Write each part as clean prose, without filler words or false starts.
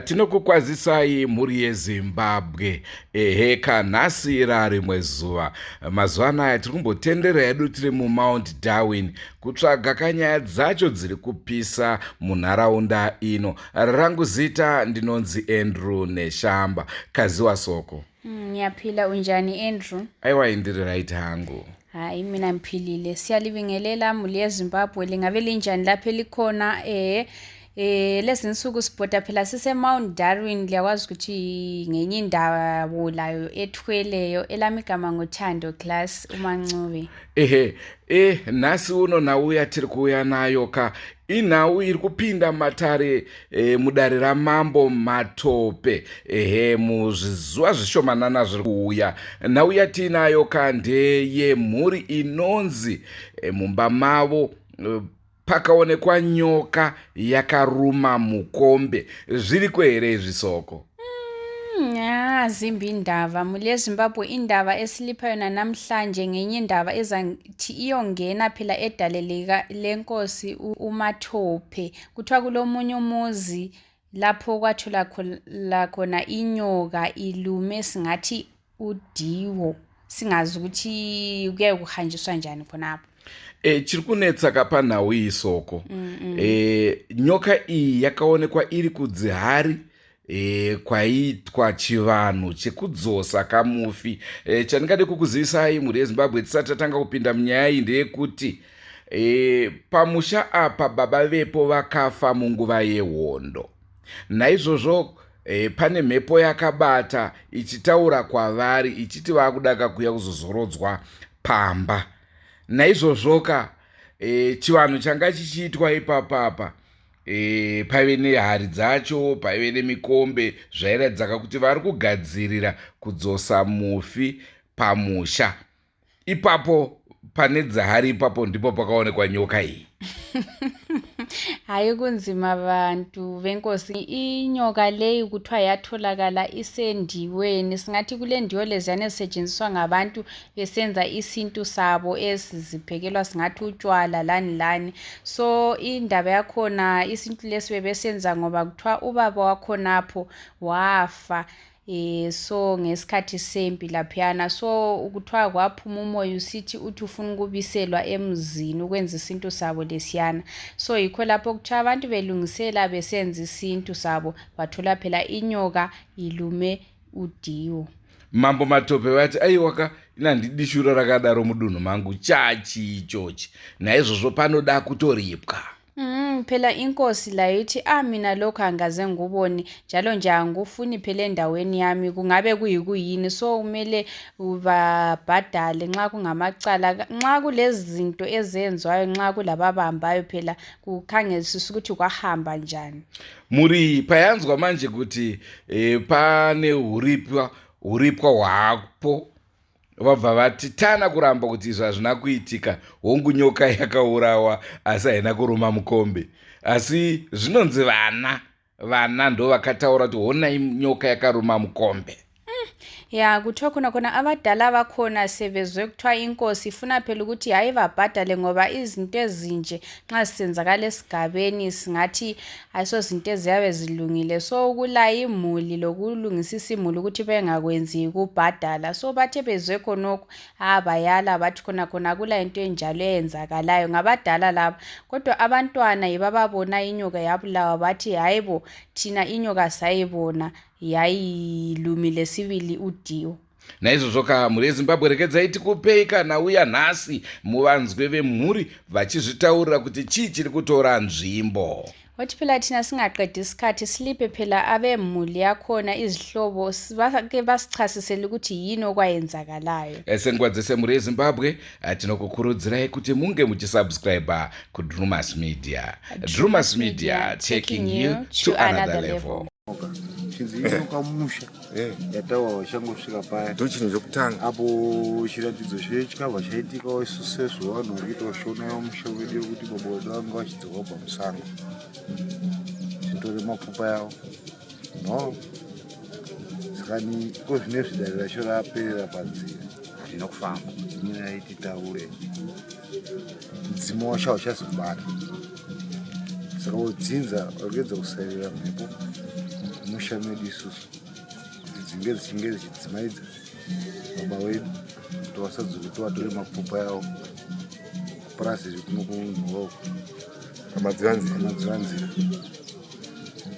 Tinokukwazisai mhuri yeZimbabwe. Kanhasi rimwe zuva. Mazuva anaya tiri kumbotendera hedu tiri muMount Darwin kutsvaga kanyaya dzacho dziri kupisa munharaunda ino. Rangu zita ndinonzi Andrew Neshamba. Kaziwa soko. Ngiyaphila unjani Andrew? Aiwa indiri right hangu. Hayi mina ngiphilile. Siyalibingelela mhuli yeZimbabwe lingabe linjani lapha elikhona lezi nsuku sibhoda phela sise Mount Darwin. Liyakwazi ukuthi ngenye indawo layo ethweleyo elami igama ngoThando class uMancube. Nasi uno nauya tiri kuuya nayo ka inhau iri kupinda matare mudare ramambo Matope muzvizuva zvishomanana zviri kuuya. Nhau yatinayo ka ndeye mhuri inonzi mumba mavo pakaonekwa nyoka yakaruma Mukombe. Zviriko here zvisoko? Zimbi indaba mhuli yeZimbabwe. Indaba esilipha yona namhlanje ngenye indaba ezathi iyongena phela edale lenkosi uMatope. Kuthiwa kulomunye umuzi lapho kwathola khona inyoka ilume singathi udiwo, singazi ukuthi kuye kuhanjiswa njani khonapho. Chiri kunetsa kapa nhau isoko. Nyoka iyi yakaonekwa iri kudzihari kwaitwa chivanhu chekudzosa kamufi. Chandingade kukuzivisai mhuri yeZimbabwe tisati tatanga kupinda munyaya iyi ndeyekuti pamusha apa baba vepo vakafa munguva yehondo. Naizvozvo pane mhepo yakabata ichitaura kwavari ichiti vakuda kuuya kuzozorodzwa pamba. Naizvozvoka chivanhu changa chichiitwa ipapapa paive nehari dzacho, paive nemikombe zvairadzaka kuti vari kugadzirira kudzosa mufi pamusha. Ipapo pane dzahari ipapo ndipo pakaonekwa nyoka iyi. Hayi kunzima bantu venkosi. Inyoka leyi kuthiwa yatholakala isendiweni, singathi kule ndiwo leziyana ezisetshenziswa ngabantu besenza isintu sabo esiziphekelwa singathi utshwala lani. So indaba yakhona isintu lesi bebesenza ngoba kuthiwa ubaba wakhonapho wafa so ngesikhathi sempi laphiyana. So kuthiwa kwaphuma umoya usithi uthi ufuna ukubiselwa emzini ukwenza isintu sabo lesiyana. So yikho lapho kuthiwa abantu belungisela besenza isintu sabo bathola phela inyoka ilume udiwo. Mambo Matope vati aiwaka inandidishura rakadaro mudunhu mangu chachi ichochi. Naizvozvo panoda kutoripwa. Phela inkosi layo ithi mina lokho angaze ngubone njalo nje angufuni phela endaweni yami kungabe kuyini. So kumele ubabhadale nxa kungamacala, nxa kulezi zinto ezenzwayo, nxa kulababambayo phela kukhangelisisa ukuthi kwahamba njani. Muri payanzwa manje kuti pane huripwa hwapo vabva vati tana kuramba kuti izvo hazvina kuitika, hongu nyoka yakaurawa asi haina kuruma Mukombe. Asi zvinonzi vana ndo vakataura kuti honai nyoka yakaruma Mukombe. Kuthiwa khona abadala bakhona sevezwe kuthiwa inkosi ifuna phela ukuthi hayi babhadale ngoba izinto ezinje nxa sisenzakala esigabeni singathi ayiso zinto eziyabe zilungile. So ukulaya imuli lokulungisisa imuli ukuthi bengakwenzi kubhadala. So bathe bezwe khonokho bayala bathi khona kula into enjalo eyenzakalayo ngabadala labo. Kodwa abantwana yibababona inyoka yabulawa bathi hayibo thina inyoka sayibona yayilumile sibili udiwo. Naizvozvo ka mhuri yeZimbabwe rekedzai tikupei kana uya nhasi muvanzwe vemhuri vachizvitaurira kuti chii chiri kutora nzvimbo. wathi phela thina singaqedi isikhathi silipe phela abemuli yakhona izihlobo bake basichasisele ukuthi yini okwayenzakalayo. Senkwadzise muri yeZimbabwe tinokukurudzirai kuti munge muchisubscribe kuDrewmas Media. Drewmas Media, taking you to another level. Nyoka musha yatawa wachangosvika paya ndochino chokutanga apo chiratidzo chechikabva chaitika waisosezvo vanhu vari kuita vashona musha wedu yekuti baba vedu vanga vachidzoka pamusango zvitori mapfupa yavo no sakani ko zvinezvi dare racho raperera panzira hazvina kufamba imina yaiti taure mudzimu wacho hauchazi kubata saka wodzinza wakuedza kusarira mhepo musha medu isusu kuti dzinge dzichinge dzichidzimaidza baba wedu kuti vasadzokuti vatore mapfupa yavo kupurasi zvikuno kumunhu wavo amadzivanzira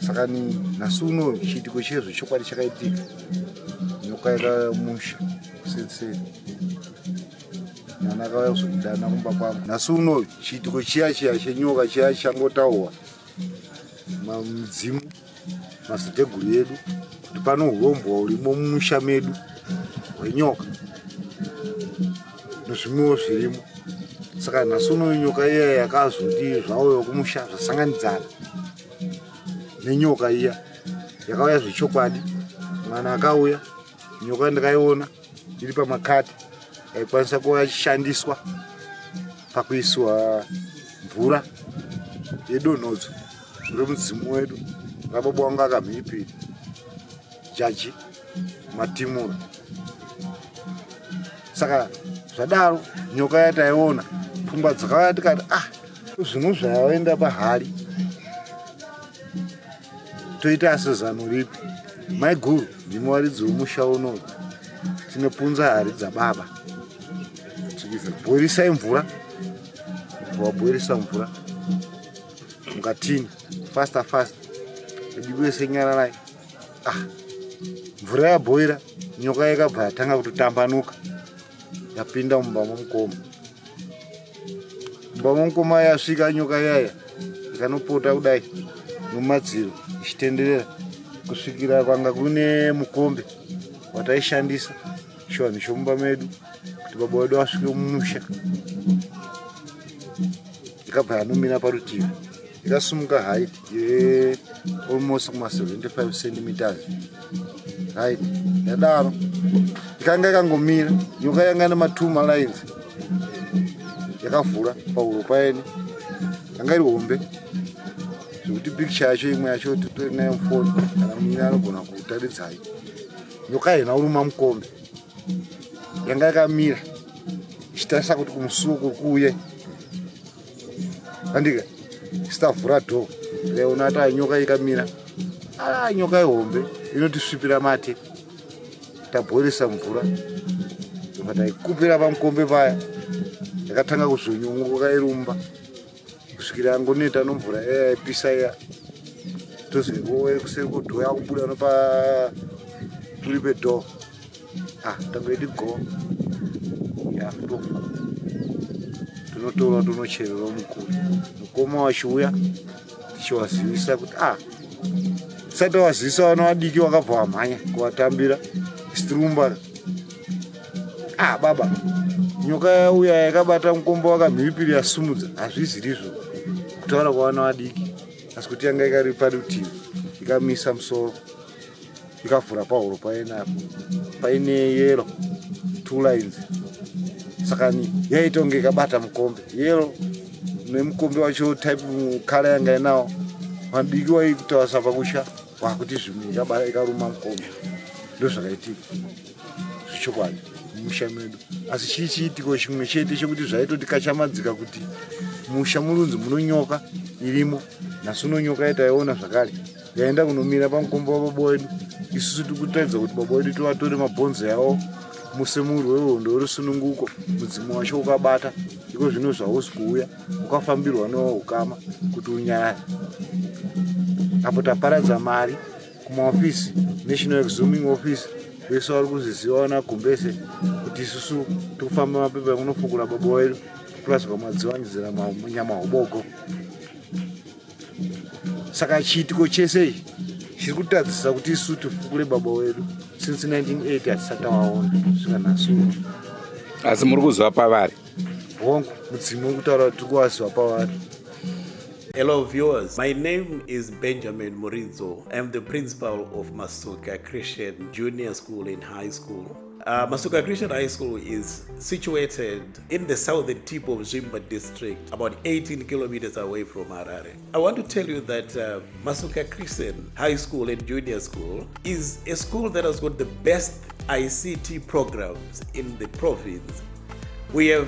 saka nhasi uno chiitiko chezvo chokwadi chakaitika nyoka yakamusha kusenseni nana akauya kuzokudana kumba kwangu nhasi uno chiitiko chiya chenyoka chiya changotaurwa mudzimu maziteguru yedu kuti pano urombo hurimo mumusha medu hwenyoka nezvimwewo zvirimo saka nhasi uno nyoka iya yakazoti zvauya kumusha zvasanganidzana nenyoka iya yakauya zvechokwadi mwana akauya nyoka ndakaiona iri pamakati yaikwanisa kuva yachishandiswa pakuiswa mvura yedonhodzo remudzimu wedu rababa wangu akamhipira jaji matimura saka zvadaro nyoka yataiona pfungwa dzakauya tikati zvimwe zvayaenda pahari toita sezano ripi maiguru ndimi waridzi wemusha uno tinopunza hari dzababa bhoirisai mvura wabhoirisa mvura mukatini fasta edikwese nyararai mvura yabhoira nyoka yakabva yatanga kutotambanuka yapinda mumba momukoma mumba momukoma yasvika nyoka yaya ikanopota kudai nomadziro ichitenderera kusvikira kwanga kune mukombe wataishandisa chivanhu chomumba medu kuti baba wedu asvike mumusha ikabva yanomira parutivi ikasumuka height ye almost kuma 75 centimeters height yadaro ikanga ikangomira nyoka yanga nema2 malines yakavhura pahuro paene yanga iri hombe zvekuti picture yacho imwe yacho titori nayo mufoni kana munyina anogona kutaridzai nyoka haina uruma mukombe yanga yakamira ichitarisa kuti kumusuwo kuri kuuya andika isitavhura dhoo yaona ati nyoka ikamira nyoka ihombe inotisvipira mate tabhoirisa mvura taikupira pamukombe paya yakatanga kuzonyongoka irumba kusvikira yangoneta nomvura yaipisa iya tozivowe kuseri kudhoo yakubuda nopa turi pedhoo tangoiti go yakutofa tonotora tonocherera mukuru mukoma wachiuya tichiwazivisa kuti tisati wazivisa vana vadiki wakabva wamhanya kuvatambira isitirumba baba nyoka yauya yakabata mukombe wakamhipiri yasumudza hazvizirizvo kutaura kwavana vadiki asi kuti yanga ikari parutivi ikamisa musoro ikavhura pahuro paenapo paine yero 2 lines saka yaita kunge ikabata mukombe yero nemukombe wacho type kala yanga inawo madiki waikutawasa pakusha wakuti zvimwe ikaruma mukombe ndozvakaitika zvichokwadi musha medu asi chii chiitiko chimwe chete chekuti zvaitoti kachamadzika kuti musha murunzi muno nyoka irimo nhasi uno nyoka yataiona zvakare yaenda kunomira pamukombe wababa wedu isusu tikutaridza kuti baba wedu tovatore mabhonzo yavo musemuri wehondo rusununguko mudzimu wacho ukabata iko zvino zvausi kuuya ukafambirwa newaukama kuti unyarare apo taparadza mari kumaofisi national exhuming office vese vari kuziziva wana gumbese kuti isusu tikufamba mapepa ekunofukura baba wedu plus kwamadzivanyidzira nyama hoboko saka chiitiko chese chiri kutadzisa kuti isu tifukule baba wedu since 1980 hatisati tawaona kusvika nhasi. Asi muri kuziva pavari? Hongu mudzimu wekutaura kuti tiri kuvaziva pavari. Hello viewers, my name is Benjamin Murizo. I'm the principal of Masuka Christian Junior School and High School. Masuka Christian High School is situated in the southern tip of Zimba district, about 18 kilometers away from Harare. I want to tell you that Masuka Christian High School and Junior School is a school that has got the best ICT programs in the province. We have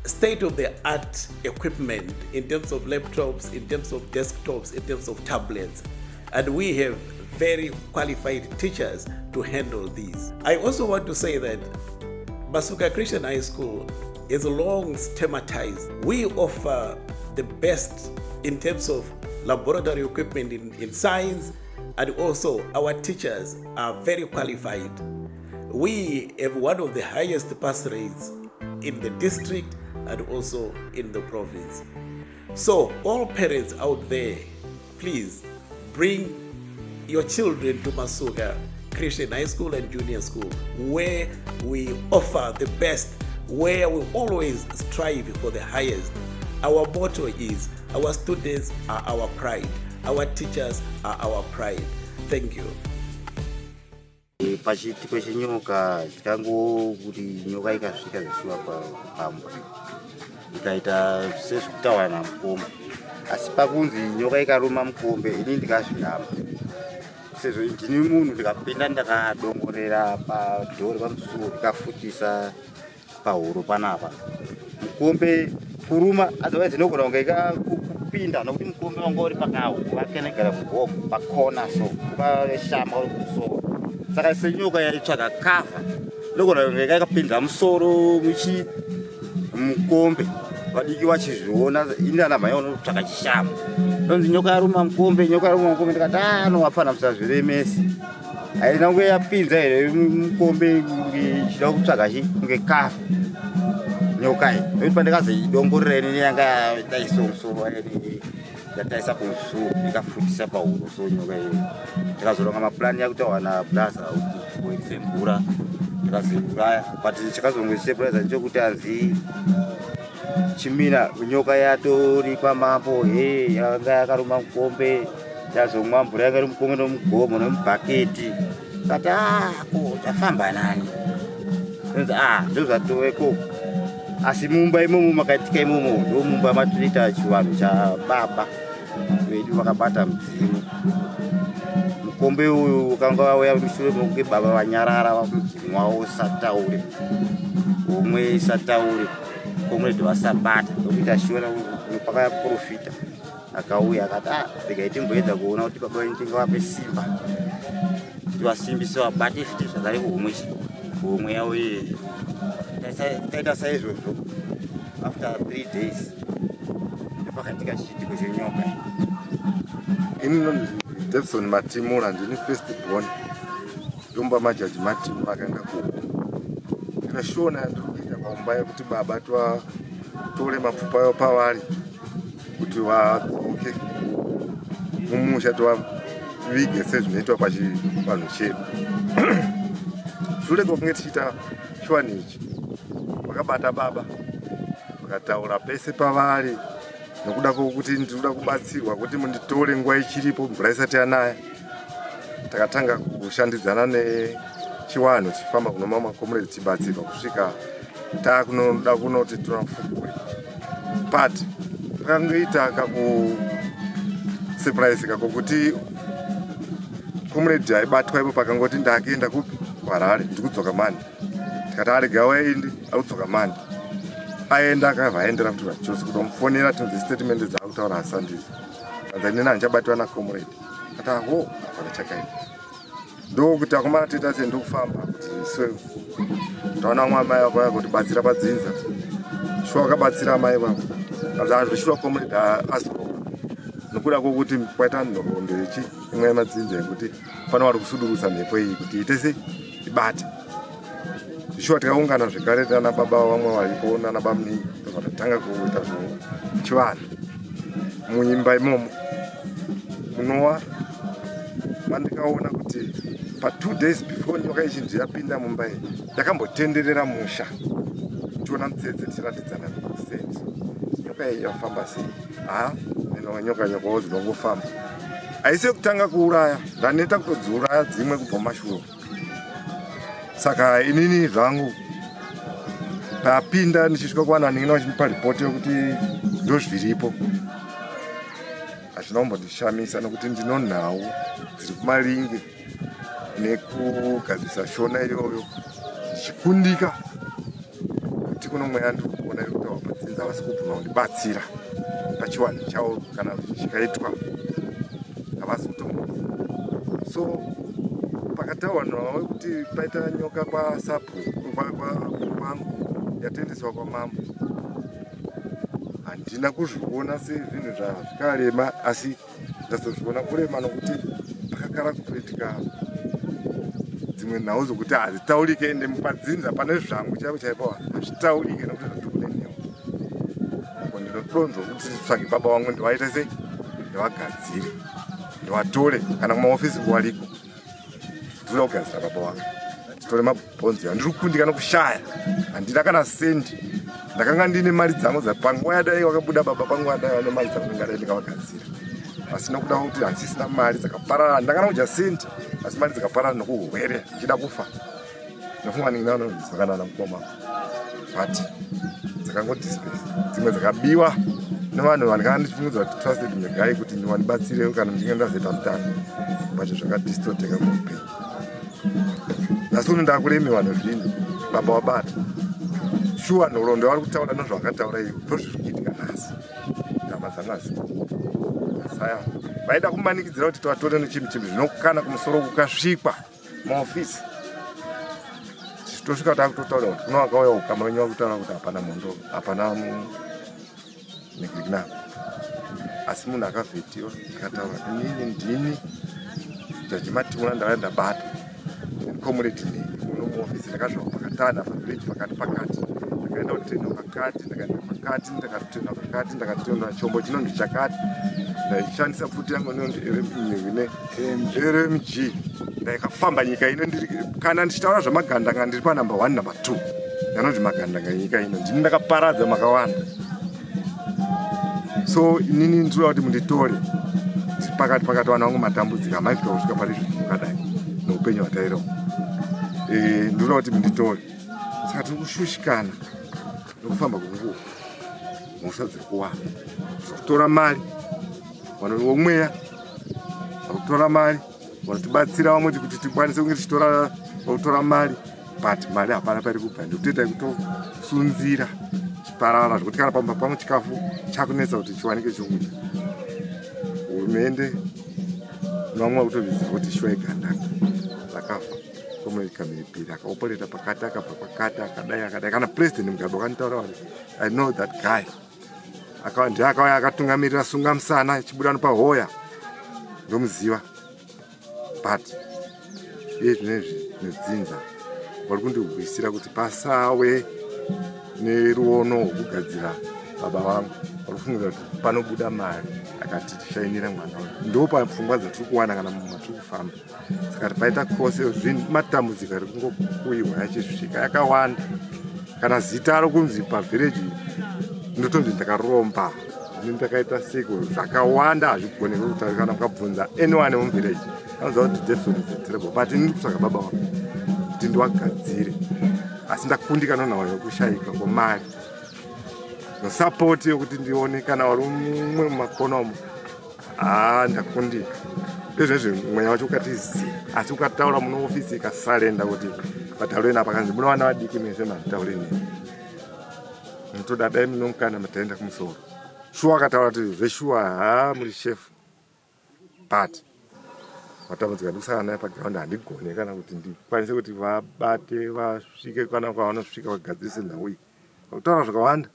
state-of-the-art equipment in terms of laptops, in terms of desktops, in terms of tablets, and we have very qualified teachers to handle these. I also want to say that Masuka Christian High School is long stigmatized. We offer the best in terms of laboratory equipment in science, and also our teachers are very qualified. We have one of the highest pass rates in the district and also in the province. So all parents out there, please bring your children to Masuka Christian High School and Junior School, where we offer the best, where we always strive for the highest. Our motto is, our students are our pride, our teachers are our pride. Thank you. Pachitiko chenyoka chikango kuti nyoka ikasvika zvishuwa pambwa ikaita sezvekutaura namukombe, asi pakunzi nyoka ikaruma mukombe ini ndikazviramba sezvo ndini munhu ndikapinda ndakadongorera padhori pamusoro ndikafutisa pahuro panapa. Mukombe kuruma otherwise inogona kunge ikakupinda nokuti mukombe wanga uri pakakenegara mugogo pakona so ukashama uri kumusoro. Saka senyoka yaitsvaga kavha inogona kunge ikakapinda musoro mukombe vadiki vachizviona ini ana mai vanotsvaga chishamo nonzi nyoka yaruma mukombe, nyoka yaruma mukombe. Ndikati novafana musazviremesi, haina kunge yapinza here mukombe ichida kutsvaga kunge kavha nyoka iyi. Nokuti pandikazoidongorera inini yanga yataisa musoro yataisa kumusoro ikafutisa pahuro. So nyoka iyi ndikazoronga mapurani yakutaura nablaza kuti kuise mvura ndikazoiuraya, but chakazongoisepuraisa ndechokuti hanzi chimina nyoka yatori pamapo yanga yakaruma mukombe yazomwa mvura yanga iri mukombe nomugomo nomubhaketi. Kati ko zvafamba nani ndozvatoveko. Asi mumba imomo makaitika imomo ndomumba matinoita chivanhu chababa vedu vakabata mudzimu. Mukombe uyu ukanga wauya mushure mokunge baba vanyarara mudzimu wavo usataure, umwe isataure komuredi vasabata ndokuita shiona pakaprofita akauya akati ndikaitimboedza kuona kuti baba ndinga vape simba kuti vasimbise vabate fiti zvakare kuhumwe yavo iyi. Taita saizvozvo after 3 days ndopakatika chiitiko chenyoka. Ini Davison Matimura ndini first born ndomba majaji Matimu akanga kuko. Ndikashona ndikuita paumba yekuti baba tore mapfupa ayo pavari kuti vadzoke mumusha tovavige sezvinoitwa pachivanhu chedu. Shure kwokunge tichiita chivanhu ichi vakabata baba vakataura pese pavari nokuda kwokuti ndinoda kubatsirwa kuti munditore nguva ichiripo mvura isati yanaya. Takatanga kushandidzana nechivanhu tichifamba kuno mamwe makomuredi tichibatsirwa kusvika taakunoda kunoti tunafukure. But takangoita kakusurprise kako kuti komuredi aibatwa ipo pakangoti ndakuenda kupi kuHarare ndikudzoka mani. Tikati arega waindi akudzoka mani. Aenda akavaendera kuti chose kutomufonera tinzi statement dzaakutaura hasandizo. Tanzania handichabatwa nakomuredi. Kati apana chakaita. Ndokuti akomana toita sendokufamba kuti iswe taona mwamai wako yakotibatsira padzinza. Shuwa wakabatsira amai vavo. Azvo shuwa komuredi asikoka. Nokuda kwokuti kwaita nhoroondo imwe yemadzinza yekuti fana vari kusudurutsa mhepo iyi kuti itese ibate. Shuwa tikaungana zvekare tana baba vamwe varipo nana bamunini tokatanga kuita chivanhu muimba imomo kunova mandikaona kuti pa 2 days before nyoka ichinzi yapinda mumba iyi yakambotenderera musha tiona mutsetse tiratidzana senso nyoka iyi yafamba sei nyoka nyokawo dzinongofamba haisi kutanga kuuraya ndaneta kutodziuraya dzimwe kubva mumashure saka inini zvangu papinda ndichisvika kuwana ndingina vachinipa ripoti yokuti ndozviripo hazvina kumbondishamisa nokuti ndinonhau dziri kumaringe nekugadzisa shona iyoyo ndichikundika kuti kuno mweya ndiri kuona iri kutaura padzinza vasi kubvuma kundibatsira pachiwanhu chavo kana chikaitwa havasi kutomboa so pakataurwa nawe kuti paita nyoka kwasapu kwangu yatendeswa kwamambo handina kuzviona sezvinhu zvazikarema asi ndazozviona kurema nokuti pakagara kutoitika dzimwe nhau zokuti hazitaurike ende mupadzinza pane zvangu chaivo chaipo hazvitaurike nokuti zvatikuneneo ako ndinodonzwa kuti tsvage baba wangu ndiwaita sei ndivagadzire ndivatore kana kumaofisi kuwaliko ndinoda kugadzira baba wangu nditore mabhonzi handiri kukundika nokushaya handina kana sendi ndakanga ndine mari dzangu panguva yadai wakabuda baba panguva yadai vane mari dzangu ndingadai ndikavagadzira asi nokuda kuti handisisina mari dzakaparara handakana kudya sendi asi mari dzakaparara nokuhwere ndichida kufa ndofunga ndinganozakana mukoma but dzakangodispace dzimwe dzakabiwa nevanhu vandikanga ndichifungidza kuti trusted megai kuti ndiwanibatsirewo kana ndichinge ndazoita mutano but zvakadistoteka muupenyu asi uno ndakuremewa nezvinhu baba wabata shuwa nhoroondo vari kutaura nozvavakataura iyo ndozviri kuitika nhasi nyama dzangazi saya vaida kumanikidzira kuti tivatore nechimbi zvinokana kumusoro kukasvikwa maofisi tosvika takutotaura kuti kuno vakauya ukama wenyu vakutaura kuti hapana mondo hapana negrigna asi munhu akavhetiwa akataura inini ndini jajimatiuna ndavaya ndabata comrade nei uno muofisi ndakasvika pakatana pavillage pakati ndakaenda kutenda pakati ndakaenda pakati ndakatenda pakati ndakatenda chombo chinonzi chakati ndaishandisa pfuti yangu inonzi rmg ndaikafamba nyika ino ndiri kana ndichitaura zvamagandanga ndiri panumber 1 number 2 ndanonzi magandanga nyika ino ndini ndakaparadza makawanda so inini ndinoda kuti munditore ndiri pakati vanhu vangu matambudzika maisvika kusvika pari zvakadai noupenyu hwatairawo ndinoda kuti munditore saka tiri kushushikana nokufamba kunguva mhosva dziri kuwana kutora mari vanhu vomweya vakutora mari vanotibatsira vamwe kuti tikwanise kunge tichitora vakutora mari but mari hapana pairi kubva ndikutoita kutosunzira chiparara zvokuti kana pamba pamwe chikafu chakunetsa kuti chiwanike chokudya hurumende nevamwe vakutovidzira kuti shuwa igandanga rakafa komwekamiri akaopereta pakati akabva pakati akadai kana president mugabe wakanitaura kuti I know that guy ndiye akauya akatungamirira sunga musana ichibuda nopahoya ndomuziva but iye zvinezvi nedzinza vari kundirwisira kuti pasawe neruono rwokugadzira baba vangu vari kufungira kuti panobuda mari akati tishainira mwana wangu ndo papfungwa dzatiri kuwana kana matiri kufamba saka paita kose zvinhu matambudziko ari kungokuyiwa yachizvika yakawanda kana zita rokunzi pavhireji ndotonzi ndakaromba ndakaita seko zvakawanda hazvigoneki kutaura kana mukabvunza anyone muvhireji anoziva kuti definitely terrible but ndiri kutsvaga baba wangu kuti ndiwagadzire asi ndakundika nonhau yokushayika kwemari nosapoti yokuti ndione kana wari mumwe mumakona umo ndakundika ndezvezve mweya wacho ukati zii asi ukataura muno ofisi ikasarenda kuti pataureni apa kanzi muno vana vadiki mese mazitaureni mutoda dai munokana mataenda kumusoro shuwa akataura kuti zveshuwa muri shefu but vatambudzika ndikusara naye pagiraundi handigone kana kuti ndikwanise kuti vabate vasvike kana kwavanosvika vagadzirise nhau iyi vakutaura zvakawanda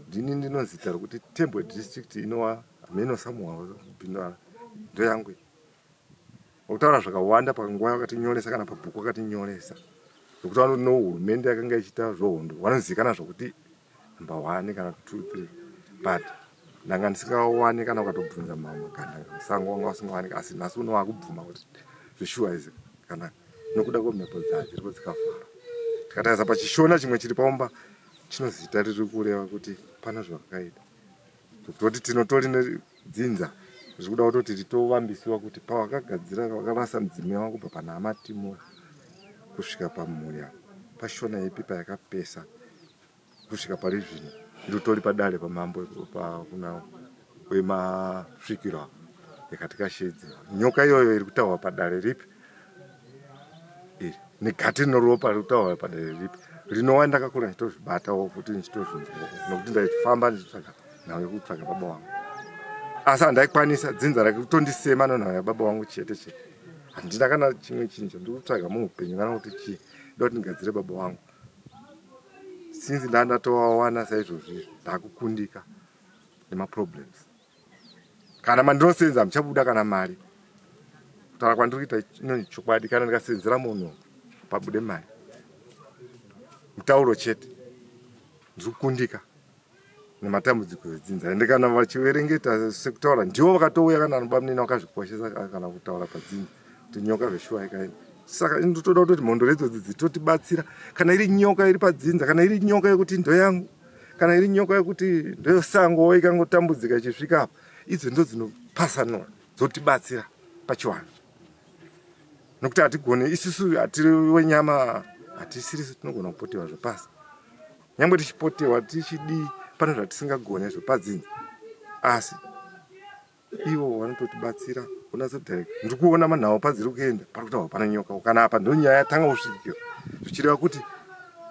ndini ndinozita rokuti Tembwe district inova hameno samuwa kupindura ndo yangu vakutaura zvakawanda panguva yakatinyoresa kana pabhuku akatinyoresa zvokuti vanoti hurumende yakanga ichiita zvohondo vanozivikana zvokuti number 1 kana 2 3 but ndanga ndisingawane kana ukatobvunza maganda sango wanga usingawanika asi nhasi uno wakubvuma kuti zvishuwa izvi kana nokuda kwemhepo dzacho dziriko dzikafara. Tikatarisa pachishona chimwe chiri paumba chinozita riri kureva kuti pana zvakaita toti tinotori nedzinza zviri kuda kutoti titovambisiwa kuti pawakagadzira wakarasa mudzime wako kubva pana amatimo kusvika pamuya pashona ipi payakapesa kusvika pari zvino ndotori padare pamambo kuna wemasvikiro yakatika shedzi. Nyoka iyoyo iri kutaurwa padare ripi iri negati rinorova riri kutaurwa padare ripi rinowa ndakakura ndichitozvibatawo kuti ndichitozvinzwa nokuti ndaifamba ndichitsvaga nhau yekutsvaga baba wangu asi handaikwanisa dzinza rakutondisema nenhau yababa wangu chete chete. Handina kana chimwe chinhu ndiri kutsvaga muupenyu kana kuti chii ndokuti ndigadzire baba wangu. Since ndandatowawana saizvozvizvi ndakukundika nemaproblems. Kana mandinosenza muchabuda kana mari kutaura kwandiri kuita inoni chokwadi kana ndikasenzera munhu pabude mari mutauro chete ndiri kukundika nematambudziko edzinza ende kana vachiverengeta sekutaura ndivo vakatouya kana anobamunina vakazvikoshesa kana kutaura padzinza kuti nyoka zveshuwa ikaini. Saka ndotoda kutoti mhondo redzodzi dzitotibatsira kana iri nyoka iri padzinza kana iri nyoka yekuti ndo yangu kana iri nyoka yekuti ndoyosango ikangotambudzika ichisvika apa idzo ndo dzinopasanura dzotibatsira pachiwanhu nokuti hatigone isusu hatiri wenyama hatisirisi tinogona kupotewa zvepasi nyangwe tichipotewa tichidii pane zvatisingagone zvepadzinza asi ivo vanototibatsira unazodirect. Ndiri kuona manhau padziri kuenda pari kutaurwa pana nyoka kana apa ndo nyaya yatanga kusvikira zvichireva kuti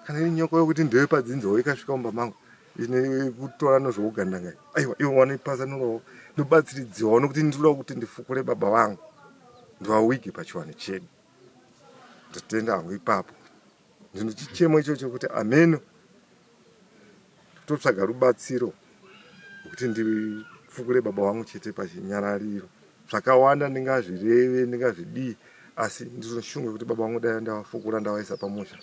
kana iri nyoka yokuti ndeyo padzinzawo ikasvika mumba mangu ine kutora nozvougandanga aiwa ivo vanoipasanurawo nobatsiridziwawo nokuti ndinoda kuti ndifukure baba vangu ndivawigi pachiwanhu chedu ndotenda hangu ipapo ndino chichemo ichocho kuti ameno totsvaga rubatsiro kuti ndifukure baba vangu chete pachinyarariro. Zvakawanda ndingazvireve ndingazvidii asi ndinoshunga kuti baba vangu dai ndavafukura ndavaisa pamusha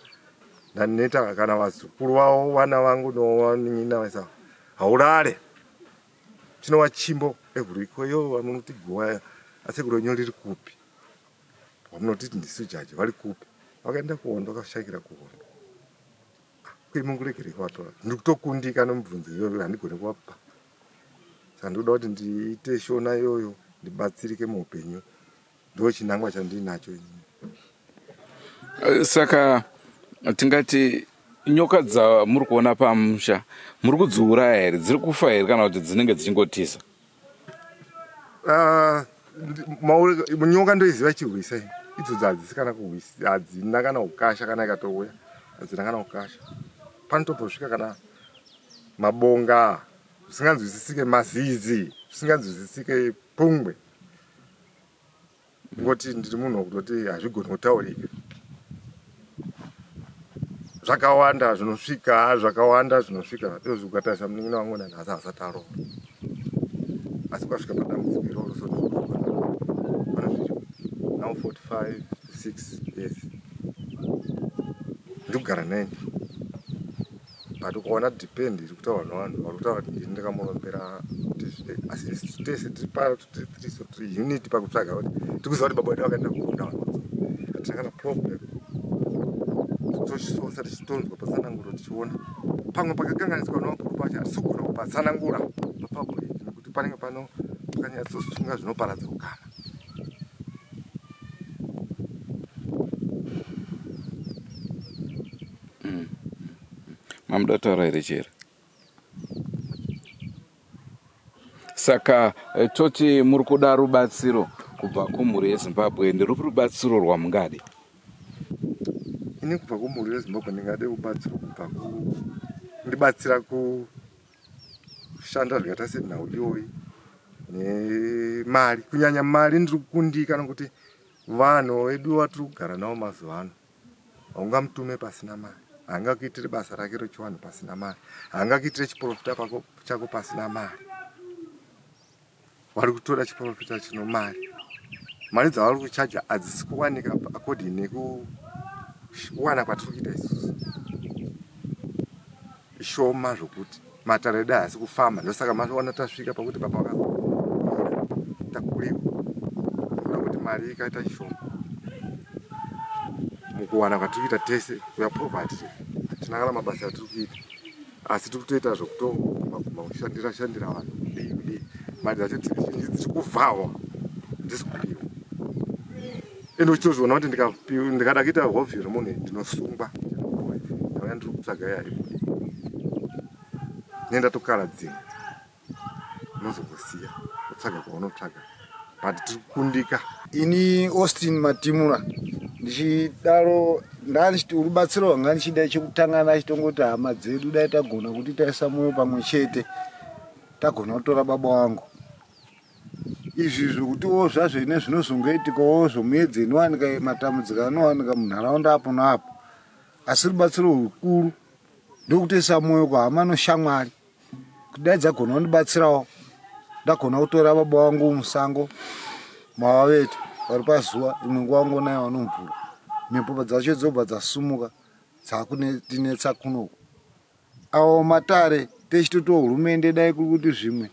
ndaneta kana vazukuru vavo vana vangu novaninavaisa haurare chinova chimbo evhuriko yo vamunoti gowa asi kuronyo riri kupi vamunoti ndisu jaji vari kupi vakaenda kuhondo vakashakira kuhondo kuimungurekere kuvatora ndiri kutokundika nomubvunzo iyoyo handigone kuvapa saka ndikuda kuti ndiite shona iyoyo ndibatsirike muupenyu ndo chinangwa chandinacho. Saka tingati nyoka dzamuri kuona pamusha muri kudziuraya here dziri kufa here kana kuti dzinenge dzichingotisa? Nyoka ndoiziva chirwisa idzo hadzisi kana kuhwisa hadzina kana ukasha kana ikatouya hadzina kana ukasha panotombosvika kana mabonga zvisinganzwisisike mazizi zvisinganzwisisike pungwe ngoti ndiri munhu wekutoti hazvigoni kutaurika zvakawanda zvinosvika iyo zvikukatarisa munin'ina wangu nanhasi hasati arova asi kwasvika padambudziko iroro now 45 6 years ndiri kugara naye but ukaona depend iri kutaura navanhu vari kutaura kuti ndini ndakamurombera asi tese tiri unity pakutsvaga kuti tikuziva kuti baba vedu vakaenda kukunda vanhu hatina kana problem tochisosa tichitonzwa patsananguro tichiona pamwe pakakanganiswa namapupu pacho hatisi kugona kupatsanangura papapo izvi nekuti panenge pano pakanyatsosunga zvinoparadza ukama. Mamuda kutaura here chero saka toti muri kuda rubatsiro kubva kumhuri yeZimbabwe ndirupi rubatsiro rwamungade? Ini kubva kumhuri yeZimbabwe ndingade rubatsiro kubva kundibatsira kushanda zvakaita senhau iyoyi nemari kunyanya mari ndiri kukundika nokuti vanhu vedu vatiri kugara navo mazuva ano haungamutume pasina mari haangakuitire basa rake rechivanhu pasina mari haangakuitire chiprofita chako pasina mari vari kutora chiprofita chino mari dzavari kuchaja hadzisi kuwanika according nekuwana kwatiri kuita isusu ishoma zvokuti matare da asi kufamba ndosaka maona tasvika pakuti baba takuliwa kuti mari ikaita shoma mukuwana kwatikuita tese we are poverty tinakala mabasa atiri kuita asi tikutoita zvokutoguma kushandira vanhu kudii mari dzacho dziri kuvhawa ndisi kupiwa ende uchitozviona kuti ndikada kuita hovhi remunhu ndinosungwa ndauya ndiri kutsvaga yari nenda tokara dzimwe unozokusiya utsvaga kwaunotsvaga but tiri kukundika. Ini Austin Matimura ndichidaro ndanichiti urubatsiro wanga ndichida chekutangana chitongoti hama dzedu dai tagona kuti taisa moyo pamwe chete tagona kutora baba wangu izvi zvokutiwo zvazvo ine zvinozongoitikawo zvomuedzi inowanika matambudziko anowanika munharaunda apo naapo asi rubatsiro rukuru ndokutoisa moyo kwahama noshamwari kuti dai dzagona kundibatsirawo ndagona kutora baba wangu musango mavavete vari pazuva imwe nguva wangu nayo vanomvura mhepo dzacho dzobva dzasumuka dzakutinetsa kunoko avo matare techitotiwo hurumende dai kuri kuti zvimwe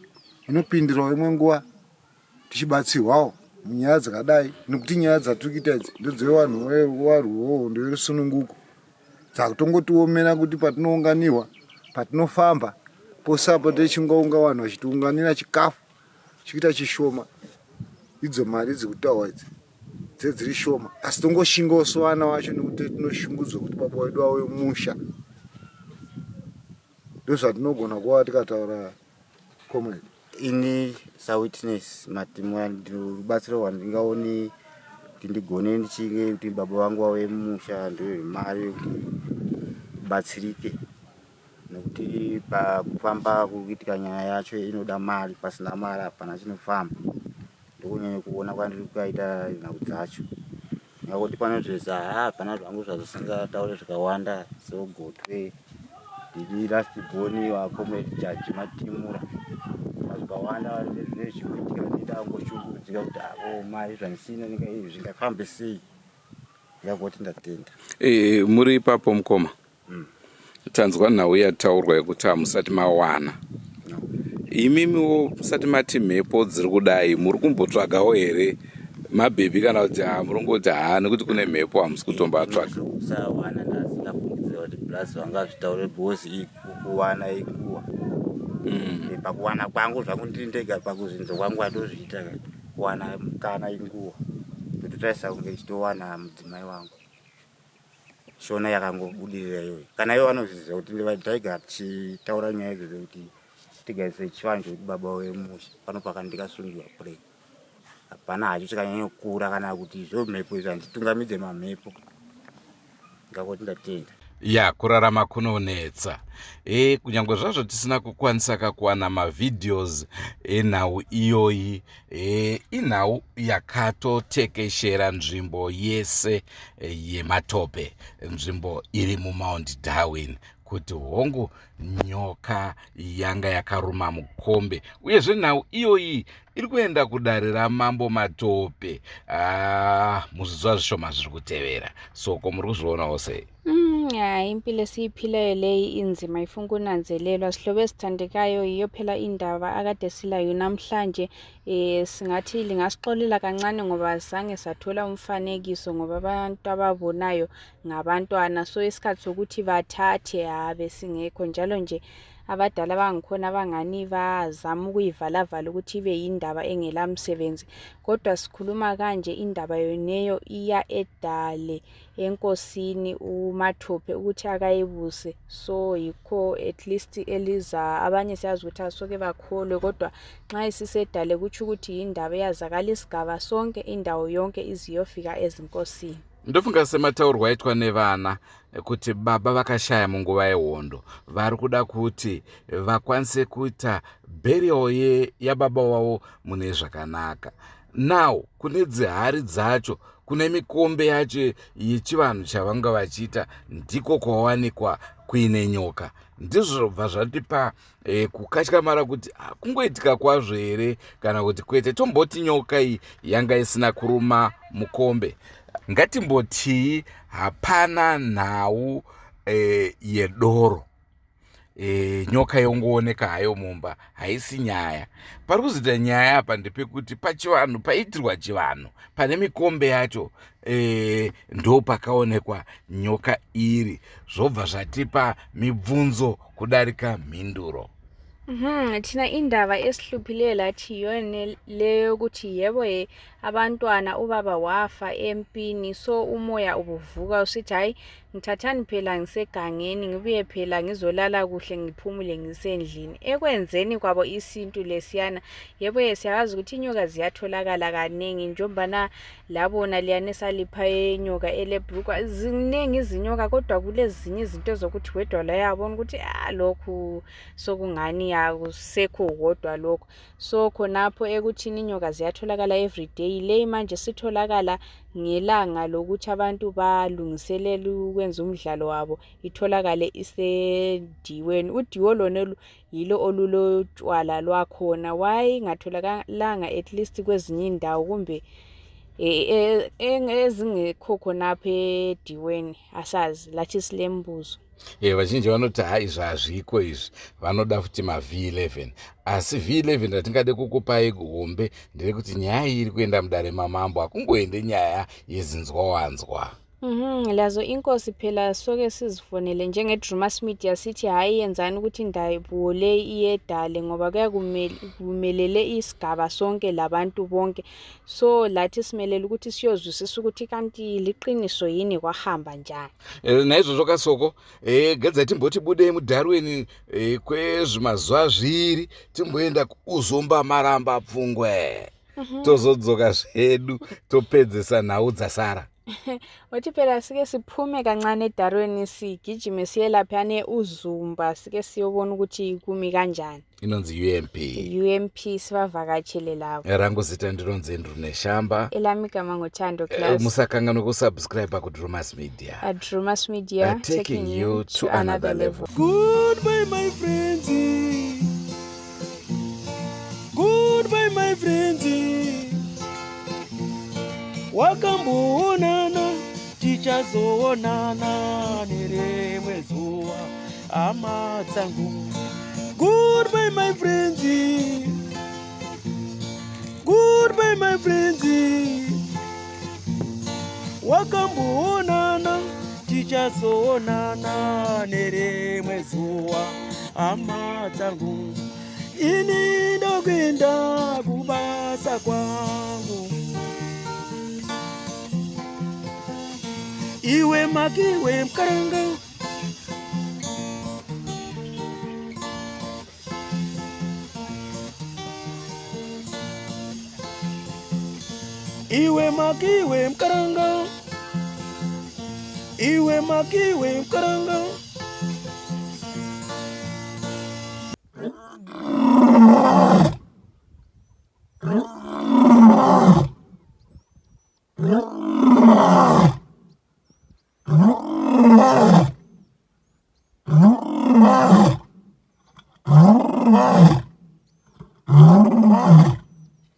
inopindirawo imwe nguva tichibatsirwawo munyaya dzakadai nekuti nyaya dzatiri kuita idzi ndodzevanhu varwiwo nderusununguko dzakutongotiomera kuti patinounganiwa patinofamba posapo techingounga vanhu vachitiunganira chikafu chikuita chishoma idzo mari dzikutaurwa idzi dzedziri shoma asi tongoshingawo sovana vacho nekuti tinoshungudzwa kuti baba wedu wauye musha ndozvatinogona kuva tikataura comrade. Ini sawitness Matimura rubatsiro rwandingaoni kuti ndigone ndichinge kuti baba vangu wauye musha ndemari kuti batsirike nekuti pakufamba kuitika nyaya yacho inoda mari pasina mari hapana chinofamba ndokunyanya kuona kwandiri kukaita nhau dzacho ngakuti panozvesa hapana zvangu zvazosingataure zvakawanda sogotwe ndiri last boni wacomrade Jaji Matimura zvakawanda zvine zvikuitika ndiita ngoshungurudzika kuti mari zvandisina nyika izvi zvingafambe sei yakoti ndatenda. Muri ipapo Mukoma tanzwa nhau yataurwa yekuti hamusati mawana imimiwo musati mati mhepo dziri kudai muri kumbotsvagawo here mabhebhi kana kuti murongoti nekuti kune mhepo hamusi kutombatsvaga kusawana ndasingafungidzira kuti blasi vanga zvitaure bhosi kuwana ikuwa pakuwana kwangu zvangu ndiri ndega pakuzinzo kwangu atozviita kuwana kana inguwa tototaisa kunge chitowana mudzimai wangu shona yakangobudirira iyoyo kana ivo vanozviziva kuti taiga tichitaura nyaya idzodzo kuti tigaise chivanjo kuti baba wemusha pano pakandikasungiwa purei hapana hacho chikanyanyokura kana kuti izvo mhepo izvo handitungamidze mamhepo ngakoti ndatenda kurarama kunonetsa kunyange zvazvo tisina kukwanisa kuwana mavidheos enhau iyoyi inhau yakatotekeshera nzvimbo yese yematope nzvimbo iri muMount Darwin kuti hongu nyoka yanga yakaruma Mukombe uyezve nhau iyoyi iri kuenda kudarira mambo matope muzvizuva zvishoma zviri kutevera soko muri kuzvionawo sei? Impilo esiyiphilayo leyi inzima ifuna ukunanzelelwa sihlobo esithandekayo yiyo phela indaba akade silayo namhlanje singathi lingasixolela kancane ngoba zange sathola umfanekiso ngoba abantu ababonayo ngabantwana so isikhathi sokuthi bathathe besingekho njalo nje abadala bangikhona abangani bazama ukuyivala ukuthi ibe yindaba engelamsebenzi kodwa sikhuluma kanje indaba yoneyo iya edale enkosini uMathope ukuthi akayibuse so yikho at least eliza abanye siyazi ukuthi asoke bakholwe kodwa nxa isisedale kuthi ukuthi yindaba eyazakala isigaba sonke indawo yonke iziyofika ezinkosini. Ndofunga semataurwa aitwa nevana kuti baba vakashaya munguva yehondo vari kuda kuti vakwanise kuita burial yababa wavo mune zvakanaka. Now kune dzihari dzacho kune mikombe yacho yechivanhu chavanga vachiita ndiko kwawanikwa kuine nyoka ndizvo zvobva zvatipa kukatyamara kuti kungoitika kwazvo here kana kuti kwete tomboti nyoka iyi yanga isina kuruma Mukombe. Ngatimboti hapana nhau yedoro nyoka yongooneka hayo mumba haisi nyaya. Pari kuzoita nyaya apa ndepekuti pachivanhu paitirwa chivanhu pane mikombe yacho ndo pakaonekwa nyoka iri, zvobva zvatipa mibvunzo kudarika mhinduro. Thina indaba esihluphileyo lathi yona leyo yokuthi yebo abantwana ubaba wafa empini, so umoya ubuvuka usithi hayi ngithathani phela ngisegangeni ngibuye phela ngizolala kuhle ngiphumule ngisendlini. Ekwenzeni kwabo isintu lesiyana, yebo siyazi ukuthi inyoka ziyatholakala kaningi njengoba labona liyane salipha enyoka elebhrukwa, ziningi izinyoka kodwa kulezinye izinto zokuthi wedwa la yabona ukuthi lokhu sokungani akusekho kodwa lokho. So khonapho ekuthini inyoka ziyatholakala everyday, le manje sitholakala ngelanga lokuthi abantu balungiselela ukwenza umdlalo wabo, itholakale isediweni. Udiwo lona yilo olulotshwala lwakhona, why ingatholakalanga at least kwezinye indawo kumbe ezingekho khonapho ediweni, asazi lathi silembuzo. Vazhinji vanoti hai zvazviko izvi, vanoda futi maV11, asi V11 ndatingade kukupai gombe nderekuti nyaya iri kuenda mudare mamambo hakungoende nyaya yezinzwawanzwa. Lazo inkosi phela soke sizifonele njenge-Drewmas Media sithi hayi yenzani ukuthi indaba le iyedale ngoba kumelele isigaba sonke labantu bonke. So lathi simelele ukuthi siyozwisisa ukuthi kanti liqiniso yini kwahamba njani. Naizvozvo kasoko gedza timboti budei muDarwin kwezvimazuva zviri timboenda kuzomba maramba pfungwe, tozodzoka zvedu topedzesa nhau dzasara. Wathi phela sike siphume kancane eDarwin sigijime siye laphane uZumba sike siyobona ukuthi kumi kanjani. Inonzi UMP sivavakatshele lapho. Rangu zita ndinonzi Ndruneshamba. Elami igama ngoThando Class. Musakangana kusubscribe kuDrewmas Media. Drewmas Media taking you to another level. Goodbye my friends. Goodbye my friends. Wakamboonana tichazoonana nerimwe zuva hama dzangu. Goodbye my friends. Goodbye my friends. Wakamboonana tichazoonana nerimwe zuva hama dzangu. Ini ndokuenda kubasa kwangu. Iwe maki iwe mkaranga. Iwe maki iwe mkaranga. Iwe maki iwe mkaranga. Yeah.